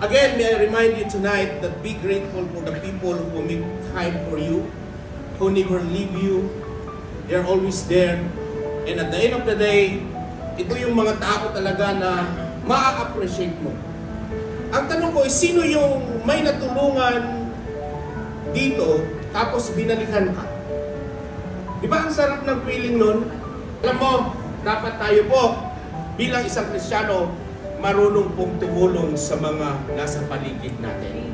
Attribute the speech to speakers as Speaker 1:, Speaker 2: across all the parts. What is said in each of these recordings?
Speaker 1: Again, may I remind you tonight that be grateful for the people who make time for you, who never leave you. They're always there. And at the end of the day, ito yung mga tao talaga na ma-appreciate mo. Ang tanong ko ay, sino yung may natulungan dito, tapos binalikan ka? Di ba ang sarap ng feeling nun? Alam mo, dapat tayo po, bilang isang Kristiyano, marunong pong tumulong sa mga nasa paligid natin.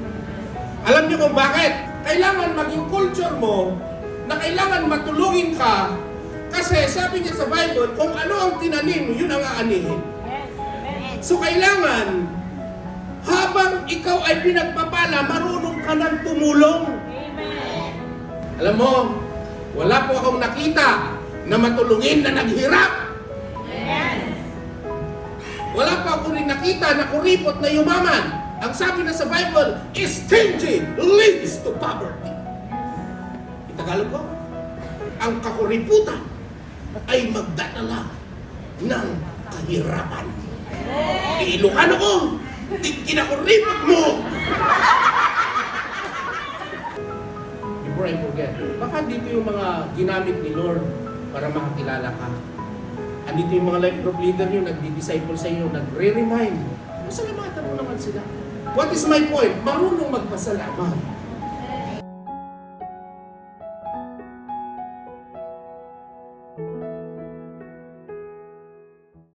Speaker 1: Alam niyo kung bakit? Kailangan maging culture mo na kailangan matulungin ka kasi sabi niya sa Bible, kung ano ang tinanim, yun ang aanihin. So kailangan, habang ikaw ay pinagpapala, marunong ka nang tumulong. Alam mo, wala po akong nakita na matulungin na naghirap. Wala pa ako rin nakita na kuripot na yumaman. Ang sabi na sa Bible, stingy leads to poverty. In Tagalog ko, ang kakuriputan ay magdadala ng kahirapan. Ilocano ko, kinakuripot mo. Before I forget, baka dito yung mga ginamit ni Lord para makakilala ka. Andito yung mga life group leader nyo, nagdi-disciple sa inyo, nagre-remind. Masalamatan mo naman sila. What is my point? Marunong magpasalamat.